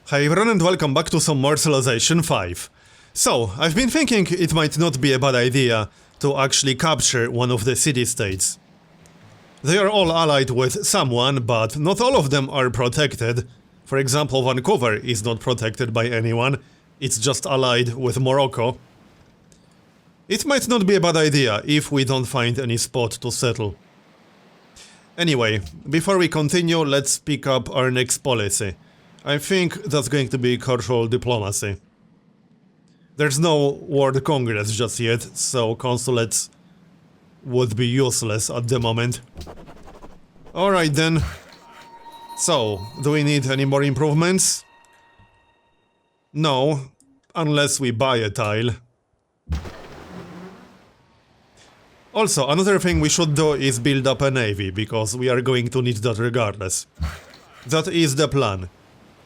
Hi everyone and welcome back to some more Civilization 5. So, I've been thinking it might not be a bad idea to actually capture one of the city-states. They are all allied with someone, but not all of them are protected. For example, Vancouver is not protected by anyone, it's just allied with Morocco. It might not be a bad idea if we don't find any spot to settle. Anyway, before we continue, let's pick up our next policy. I think that's going to be cultural diplomacy. There's no World Congress just yet, so consulates would be useless at the moment. Alright then. So, do we need any more improvements? No, unless we buy a tile. Also, another thing we should do is build up a navy, because we are going to need that regardless. That is the plan.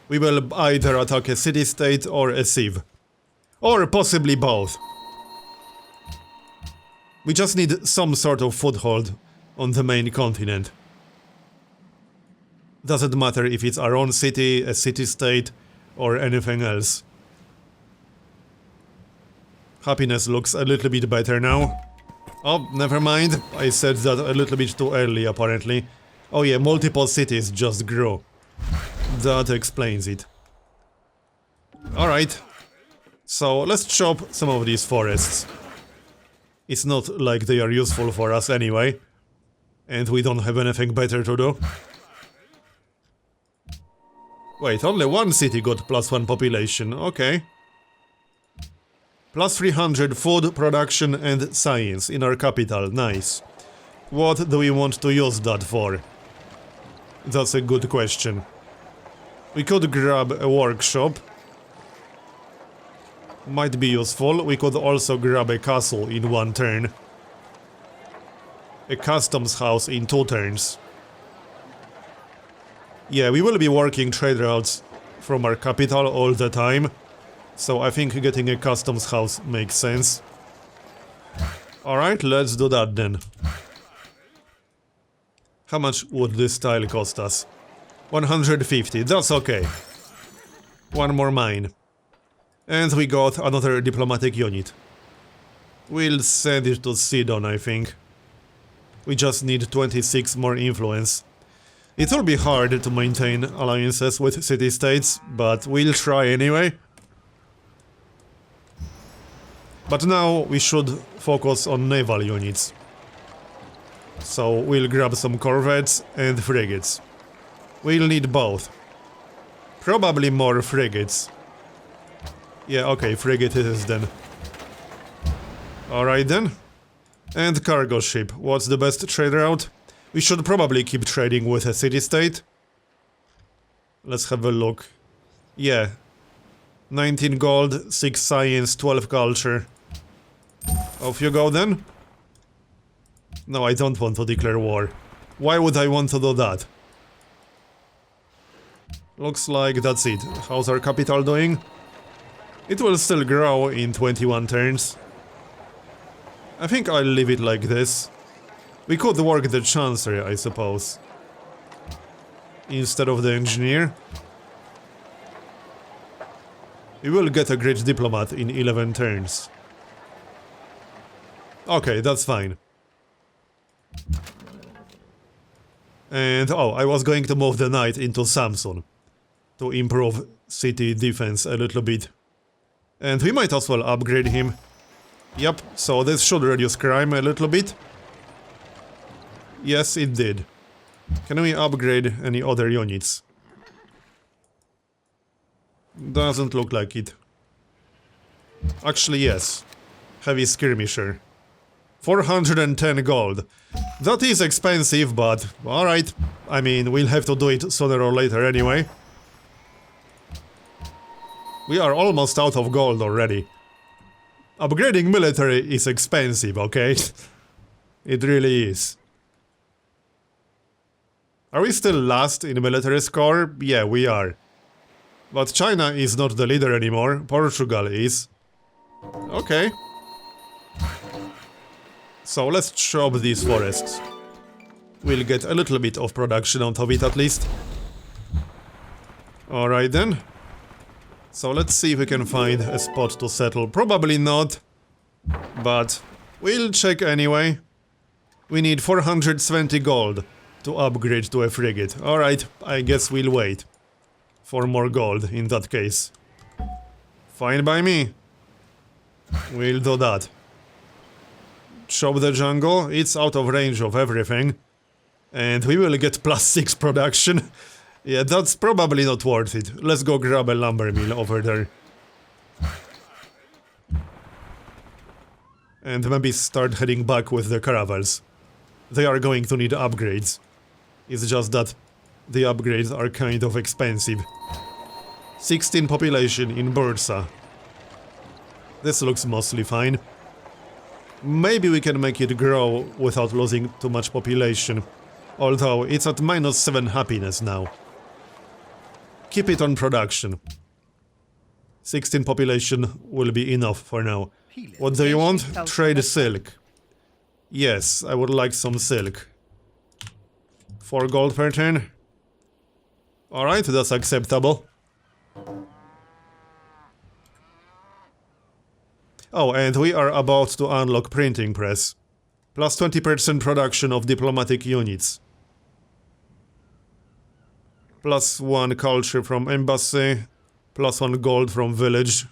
We will either attack a city-state or a civ. Or possibly both. We just need some sort of foothold on the main continent. Doesn't matter if it's our own city, a city-state, or anything else. Happiness looks a little bit better now. Oh, never mind. I said that a little bit too early, apparently. Oh yeah, multiple cities just grew. That explains it. Alright. So, let's chop some of these forests. It's not like they are useful for us anyway. And we don't have anything better to do. Wait, only one city got +1 population, okay. Plus 300 food production and science in our capital, nice. What do we want to use that for? That's a good question. We could grab a workshop. Might be useful. We could also grab a castle in one turn. A customs house in 2 turns. Yeah, we will be working trade routes from our capital all the time. So I think getting a customs house makes sense. Alright, let's do that then. How much would this tile cost us? 150, that's okay. One more mine. And we got another diplomatic unit. We'll send it to Sidon, I think. We just need 26 more influence. It will be hard to maintain alliances with city-states, but we'll try anyway. But now we should focus on naval units. So we'll grab some corvettes and frigates. We'll need both. Probably more frigates. Yeah, okay, frigate it is then. Alright then. And cargo ship. What's the best trade route? We should probably keep trading with a city-state. Let's have a look. Yeah. 19 gold, 6 science, 12 culture. Off you go then. No, I don't want to declare war. Why would I want to do that? Looks like that's it. How's our capital doing? It will still grow in 21 turns. I think I'll leave it like this. We could work the Chancery, I suppose. Instead of the Engineer. We will get a great diplomat in 11 turns. Okay, that's fine. And oh, I was going to move the knight into Samson. To improve city defense a little bit. And we might as well upgrade him. Yep, so this should reduce crime a little bit. Yes, it did. Can we upgrade any other units? Doesn't look like it. Actually, yes. Heavy skirmisher. 410 gold. That is expensive, but alright. I mean, we'll have to do it sooner or later anyway. We are almost out of gold already. Upgrading military is expensive, okay? It really is. Are we still last in military score? Yeah, we are. But China is not the leader anymore, Portugal is. Okay. So let's chop these forests. We'll get a little bit of production out of it at least. Alright then. So let's see if we can find a spot to settle. Probably not, but we'll check anyway. We need 420 gold to upgrade to a frigate. Alright, I guess we'll wait for more gold in that case. Fine by me. We'll do that. Shop the jungle, it's out of range of everything. And we will get +6 production. Yeah, that's probably not worth it. Let's go grab a lumber mill over there. And maybe start heading back with the caravels. They are going to need upgrades. It's just that the upgrades are kind of expensive. 16 population in Bursa. This looks mostly fine. Maybe we can make it grow without losing too much population. Although it's at -7 happiness now. Keep it on production. 16 population will be enough for now. What do you want? Trade silk. Yes, I would like some silk. 4 gold per turn. Alright, that's acceptable. Oh, and we are about to unlock printing press. Plus 20% production of diplomatic units. Plus 1 culture from embassy. Plus 1 gold from village.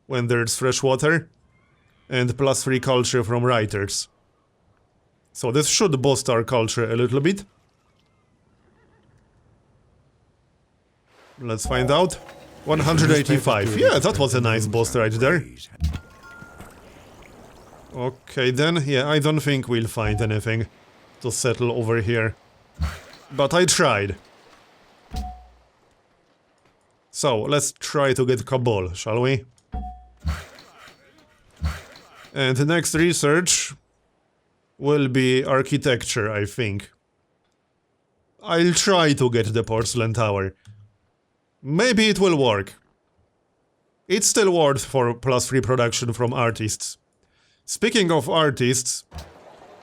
When there's fresh water. And plus 3 culture from writers. So this should boost our culture a little bit. Let's find out. 185. Yeah, that was a nice boost right there. Okay then, yeah, I don't think we'll find anything to settle over here. But I tried. So, let's try to get Kabul, shall we? And the next research will be architecture, I think. I'll try to get the porcelain tower. Maybe it will work. It's still worth for +3 production from artists. Speaking of artists,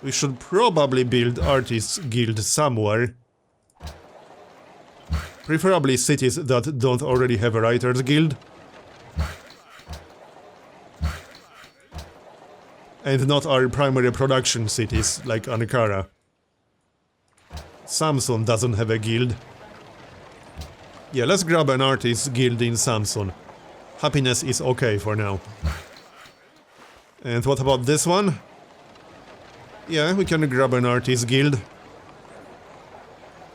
we should probably build artists guild somewhere. Preferably cities that don't already have a writers guild. And not our primary production cities, like Ankara. Samsun doesn't have a guild. Yeah, let's grab an artist guild in Samsun. Happiness is okay for now. And what about this one? Yeah, we can grab an artist guild.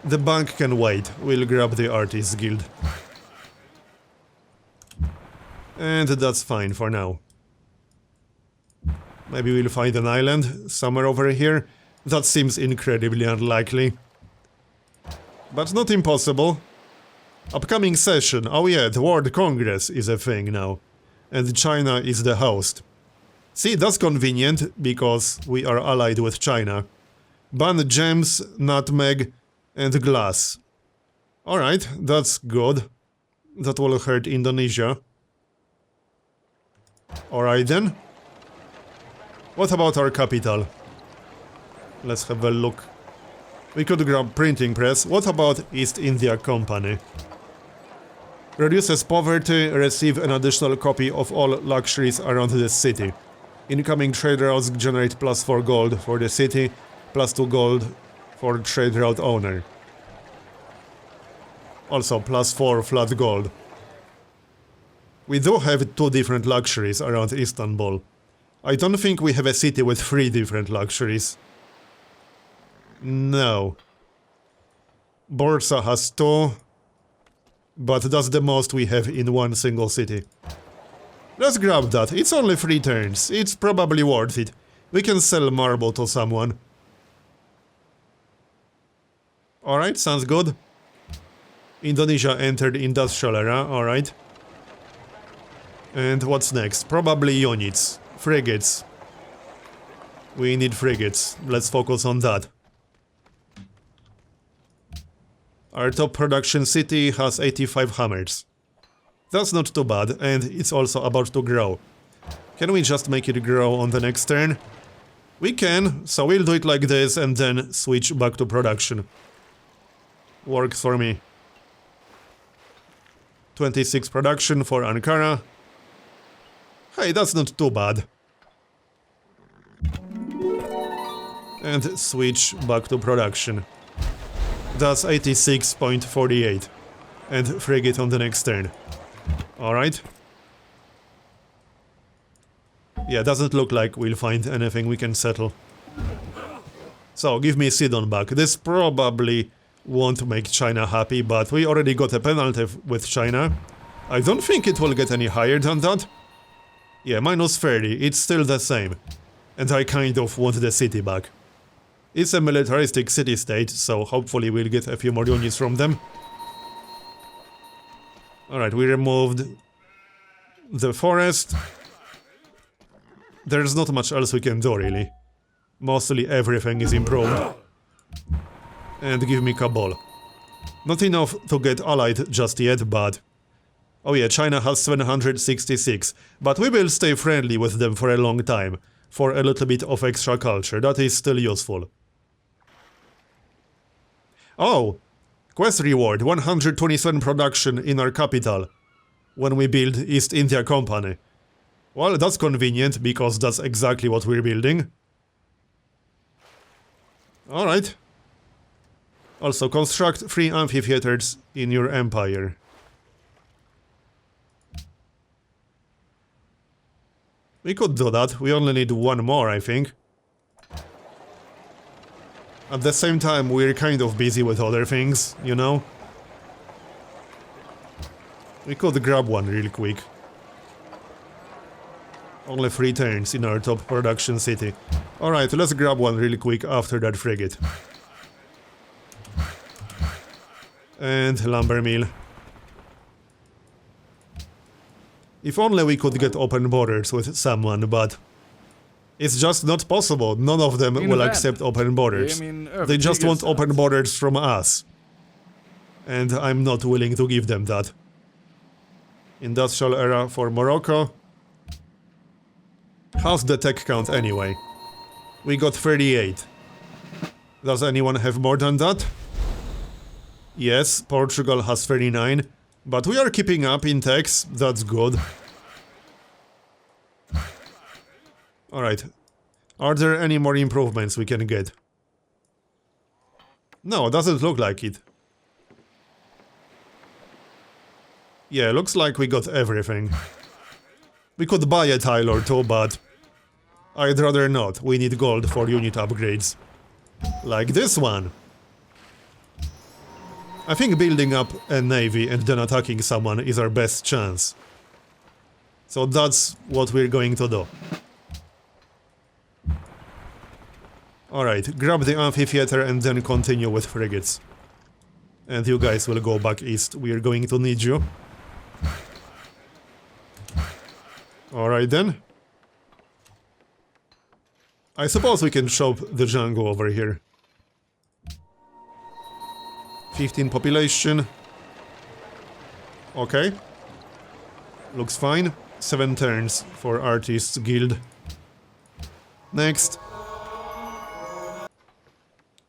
The bank can wait. We'll grab the artist guild. And that's fine for now. Maybe we'll find an island somewhere over here. That seems incredibly unlikely. But not impossible. Upcoming session. Oh yeah, the World Congress is a thing now. And China is the host. See, that's convenient, because we are allied with China. Ban gems, nutmeg, and glass. Alright, that's good. That will hurt Indonesia. Alright then. What about our capital? Let's have a look. We could grab printing press. What about East India Company? Reduces poverty, receive an additional copy of all luxuries around the city. Incoming trade routes generate +4 gold for the city, +2 gold for trade route owner. Also +4 flat gold. We do have 2 different luxuries around Istanbul. I don't think we have a city with 3 different luxuries. No. Bursa has 2. But that's the most we have in one single city. Let's grab that. It's only 3 turns. It's probably worth it. We can sell marble to someone. Alright, sounds good. Indonesia entered industrial era, alright. And what's next? Probably units. Frigates. We need frigates. Let's focus on that. Our top production city has 85 hammers. That's not too bad, and it's also about to grow. Can we just make it grow on the next turn? We can, so we'll do it like this and then switch back to production. Works for me. 26 production for Ankara. Hey, that's not too bad. And switch back to production. That's 86.48. And frigate on the next turn. Alright. Yeah, doesn't look like we'll find anything we can settle. So, give me Sidon back. This probably won't make China happy, but we already got a penalty with China. I don't think it will get any higher than that. Yeah, minus 30, it's still the same. And I kind of want the city back. It's a militaristic city-state, so hopefully we'll get a few more units from them. Alright, we removed the forest. There's not much else we can do, really. Mostly everything is improved. And give me Kabul. Not enough to get allied just yet, but... Oh yeah, China has 766, but we will stay friendly with them for a long time. For a little bit of extra culture, that is still useful. Oh! Quest reward, 127 production in our capital. When we build East India Company. Well, that's convenient, because that's exactly what we're building. Alright. Also, construct 3 amphitheaters in your empire. We could do that, we only need 1 more, I think. At the same time, we're kind of busy with other things, you know? We could grab one real quick. Only 3 turns in our top production city. Alright, let's grab one really quick after that frigate. And lumber mill. If only we could get open borders with someone, but... It's just not possible. None of them will accept open borders. They just want open borders from us. And I'm not willing to give them that. Industrial era for Morocco. How's the tech count anyway? We got 38. Does anyone have more than that? Yes, Portugal has 39. But we are keeping up in techs, that's good. Alright. Are there any more improvements we can get? No, doesn't look like it. Yeah, looks like we got everything. We could buy a tile or two, but... I'd rather not. We need gold for unit upgrades. Like this one. I think building up a navy and then attacking someone is our best chance. So that's what we're going to do. Alright, grab the amphitheater and then continue with frigates. And you guys will go back east, we're going to need you. Alright then. I suppose we can shop the Django over here. 15 population. Okay. Looks fine. 7 turns for Artists Guild. Next.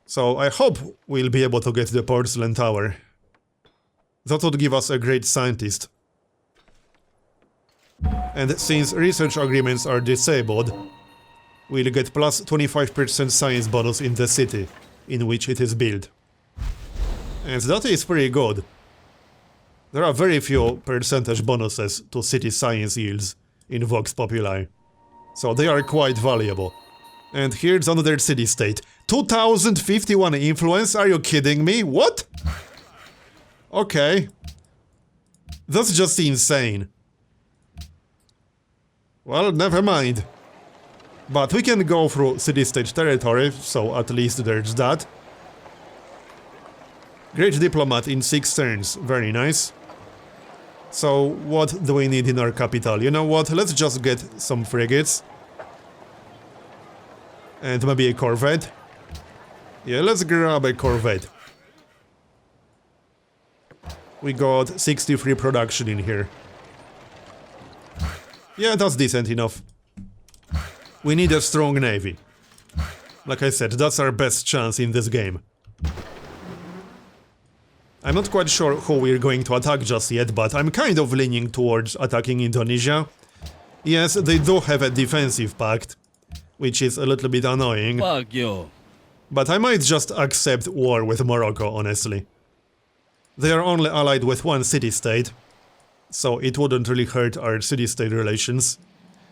So I hope we'll be able to get the porcelain tower. That would give us a great scientist. And since research agreements are disabled, we'll get plus 25% science bonus in the city in which it is built. And that is pretty good. There are very few percentage bonuses to city science yields in Vox Populi. So they are quite valuable. And here's another city-state. 2051 influence? Are you kidding me? What? Okay. That's just insane. Well, never mind. But we can go through city-state territory, so at least there's that. Great diplomat in 6 turns. Very nice. So, what do we need in our capital? You know what? Let's just get some frigates. And maybe a corvette. Yeah, let's grab a corvette. We got 63 production in here. Yeah, that's decent enough. We need a strong navy. Like I said, that's our best chance in this game. I'm not quite sure who we're going to attack just yet, but I'm kind of leaning towards attacking Indonesia. Yes, they do have a defensive pact, which is a little bit annoying. Fuck you. But I might just accept war with Morocco, honestly. They are only allied with one city-state, so it wouldn't really hurt our city-state relations.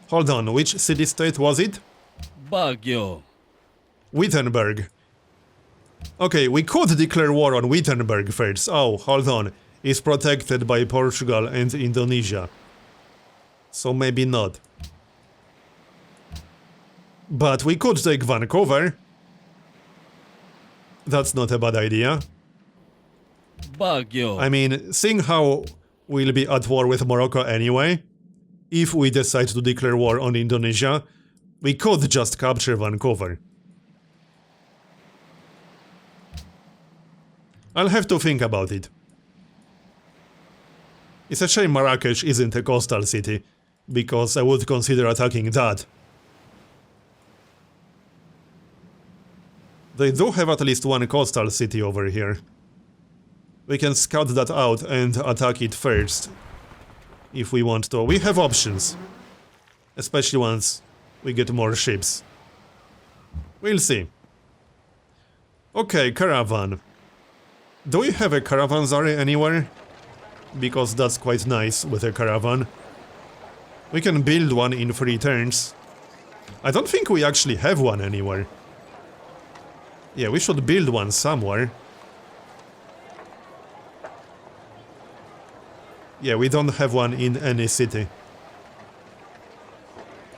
Hold on, which city-state was it? Baguio. Wittenberg. Okay, we could declare war on Wittenberg first. Oh, hold on. It's protected by Portugal and Indonesia. So maybe not. But we could take Vancouver. That's not a bad idea. Baguio. I mean, seeing how we'll be at war with Morocco anyway, if we decide to declare war on Indonesia, we could just capture Vancouver. I'll have to think about it. It's a shame Marrakesh isn't a coastal city, because I would consider attacking that. They do have at least one coastal city over here. We can scout that out and attack it first, if we want to. We have options, especially once we get more ships. We'll see. Okay, caravan. Do we have a caravanserai anywhere? Because that's quite nice with a caravan. We can build one in 3 turns. I don't think we actually have one anywhere. Yeah, we should build one somewhere. Yeah, we don't have one in any city.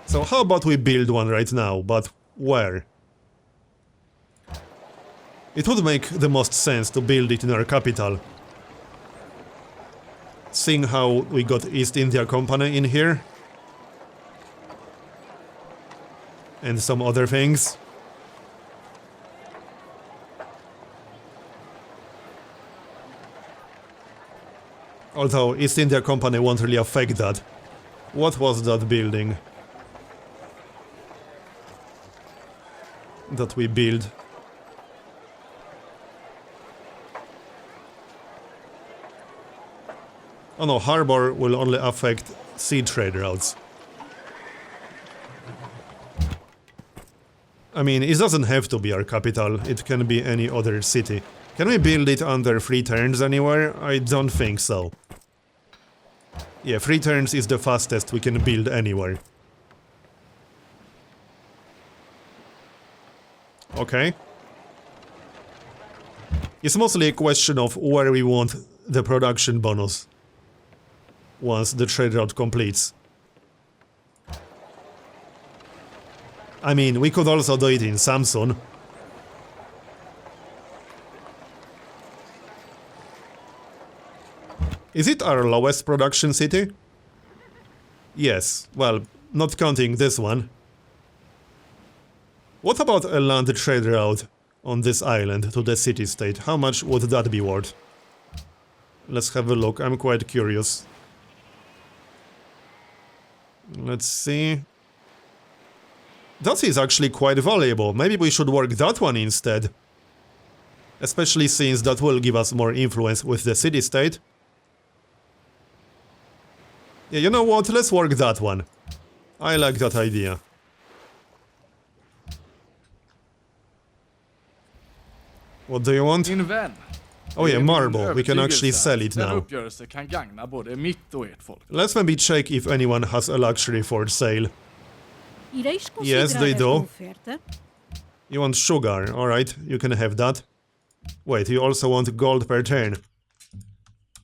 So how about we build one right now, but where? It would make the most sense to build it in our capital. Seeing how we got East India Company in here. And some other things. Although East India Company won't really affect that. What was that building that we built? Oh no, harbor will only affect sea trade routes. I mean, it doesn't have to be our capital, it can be any other city. Can we build it under 3 turns anywhere? I don't think so. Yeah, 3 turns is the fastest we can build anywhere. Okay. It's mostly a question of where we want the production bonus once the trade route completes. I mean, we could also do it in Samsun. Is it our lowest production city? Yes, well, not counting this one. What about a land trade route on this island to the city-state? How much would that be worth? Let's have a look, I'm quite curious. Let's see. That is actually quite valuable. Maybe we should work that one instead. Especially since that will give us more influence with the city-state. Yeah, you know what? Let's work that one. I like that idea. What do you want? Min vän. Oh yeah, Det är min marble. We can actually övertygelse sell it att denna now. uppgörelse kan gagna både mitt och ert folk. Let's maybe check if anyone has a luxury for sale. Ireis Yes, they considerar do. esta oferta? You want sugar, alright, you can have that. Wait, you also want gold per turn.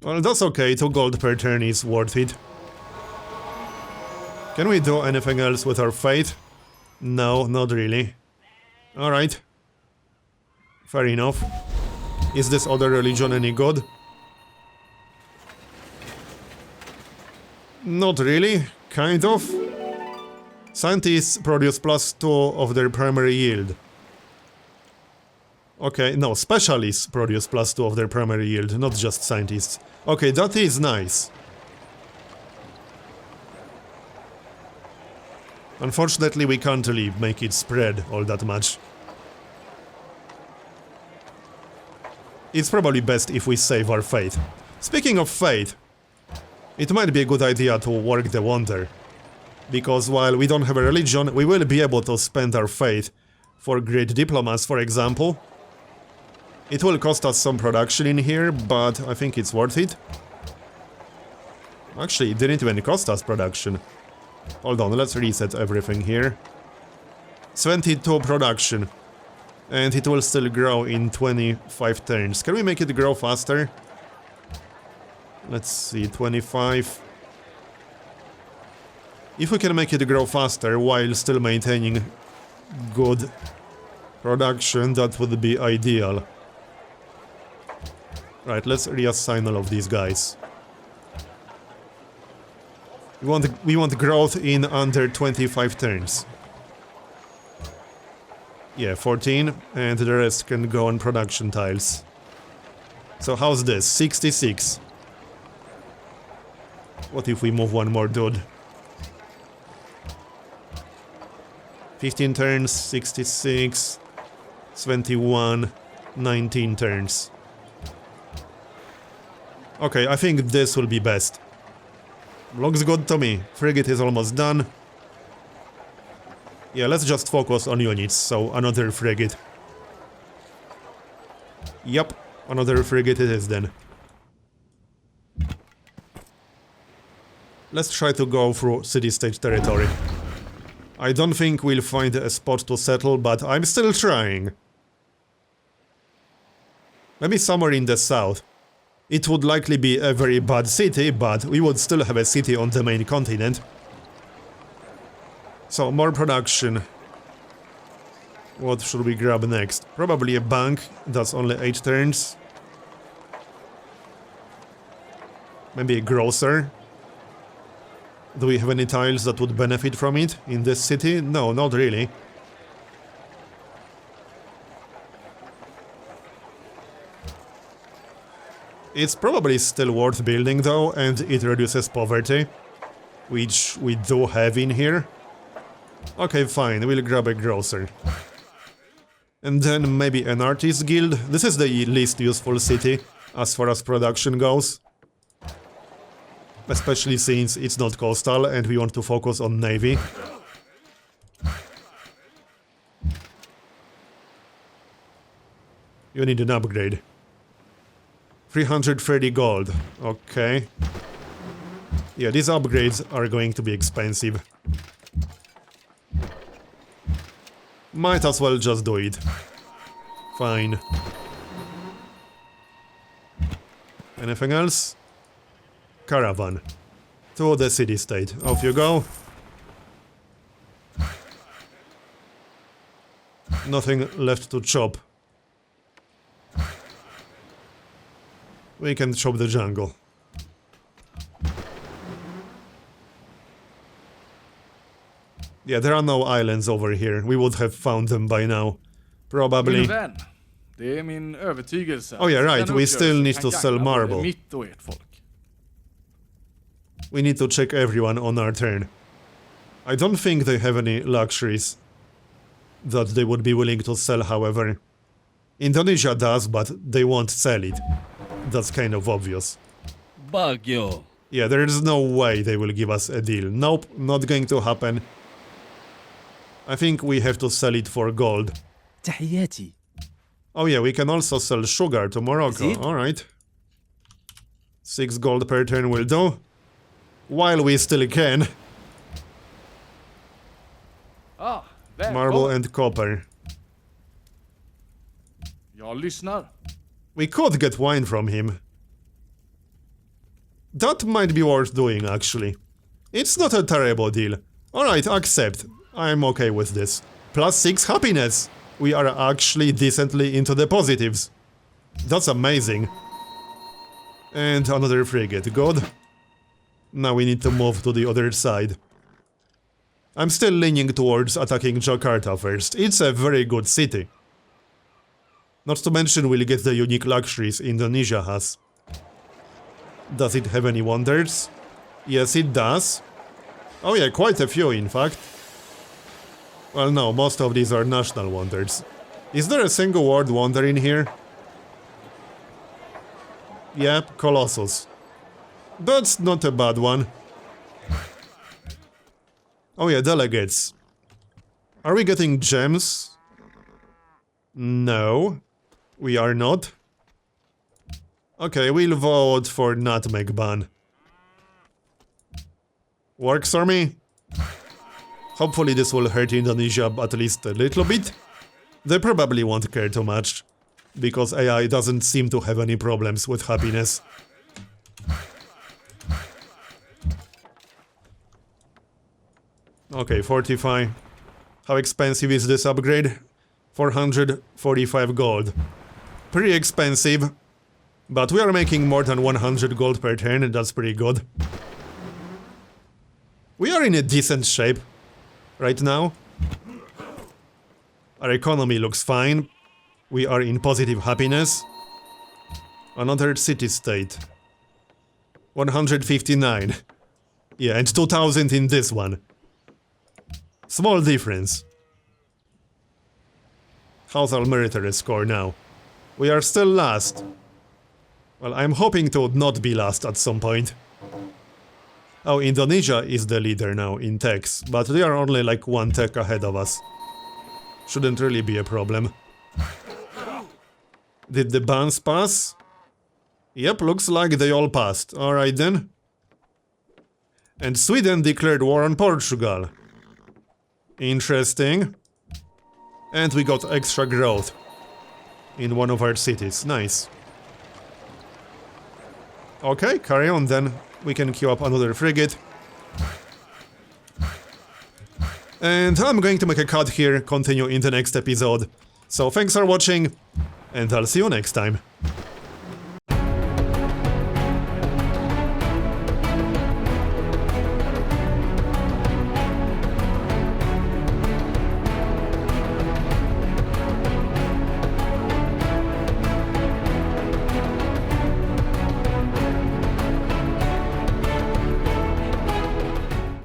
Well, that's okay, 2 gold per turn is worth it. Can we do anything else with our faith? No, not really. Alright. Fair enough. Is this other religion any good? Not really, kind of. Scientists produce +2 of their primary yield. Okay, no, specialists produce +2 of their primary yield, not just scientists. Okay, that is nice. Unfortunately, we can't really make it spread all that much. It's probably best if we save our faith. Speaking of faith, it might be a good idea to work the wonder. Because while we don't have a religion, we will be able to spend our faith for great diplomats, for example. It will cost us some production in here, but I think it's worth it. Actually, it didn't even cost us production. Hold on, let's reset everything here. 22 production. And it will still grow in 25 turns. Can we make it grow faster? Let's see, 25. If we can make it grow faster while still maintaining good production, that would be ideal. Right, let's reassign all of these guys. We want growth in under 25 turns. Yeah, 14, and the rest can go on production tiles. So how's this? 66. What if we move one more dude? 15 turns, 66, 21, 19 turns. Okay, I think this will be best. Looks good to me. Frigate is almost done. Yeah, let's just focus on units, so another frigate. Yup, another frigate it is then. Let's try to go through city-state territory. I don't think we'll find a spot to settle, but I'm still trying. Maybe somewhere in the south. It would likely be a very bad city, but we would still have a city on the main continent. So, more production. What should we grab next? Probably a bank. That's only 8 turns. Maybe a grocer. Do we have any tiles that would benefit from it in this city? No, not really. It's probably still worth building though, and it reduces poverty, which we do have in here. Okay, fine, we'll grab a grocer. And then maybe an artist guild. This is the least useful city as far as production goes. Especially since it's not coastal and we want to focus on navy. You need an upgrade. 330 gold. Okay. Yeah, these upgrades are going to be expensive. Might as well just do it. Fine. Anything else? Caravan. To the city-state. Off you go. Nothing left to chop. We can chop the jungle. Yeah, there are no islands over here. We would have found them by now. Probably. Min vän, det är min övertygelse. Oh yeah, right. Den We still need kan to sell gagna både marble. mitt och ert folk. We need to check everyone on our turn. I don't think they have any luxuries that they would be willing to sell, however. Indonesia does, but they won't sell it. That's kind of obvious. Baguio. Yeah, there is no way they will give us a deal. Nope, not going to happen. I think we have to sell it for gold. تحياتي. Oh yeah, we can also sell sugar to Morocco. Alright. 6 gold per turn will do. While we still can. Ah, välkommen. Marble and copper. Jag lyssnar. We could get wine from him. That might be worth doing, actually. It's not a terrible deal. Alright, accept. I'm okay with this. +6 happiness! We are actually decently into the positives. That's amazing. And another frigate, good. Now we need to move to the other side. I'm still leaning towards attacking Jakarta first. It's a very good city. Not to mention we'll get the unique luxuries Indonesia has. Does it have any wonders? Yes, it does. Oh yeah, quite a few in fact. Well no, most of these are national wonders. Is there a single world wonder in here? Yep, Colossus. That's not a bad one. Oh yeah, delegates. Are we getting gems? No, we are not. Okay, we'll vote for nutmeg ban. Works for me. Hopefully this will hurt Indonesia at least a little bit. They probably won't care too much, because AI doesn't seem to have any problems with happiness. Okay, fortify. How expensive is this upgrade? 445 gold. Pretty expensive, but we are making more than 100 gold per turn, and that's pretty good. We are in a decent shape right now. Our economy looks fine. We are in positive happiness. Another city-state. 159. Yeah, and 2000 in this one. Small difference. How's our military score now? We are still last. Well, I'm hoping to not be last at some point. Oh, Indonesia is the leader now in techs, but they are only like 1 tech ahead of us. Shouldn't really be a problem. Did the bans pass? Yep, looks like they all passed. Alright then. And Sweden declared war on Portugal. Interesting. And we got extra growth in one of our cities. Nice. Okay, carry on then. We can queue up another frigate. And I'm going to make a cut here, continue in the next episode. So thanks for watching, and I'll see you next time.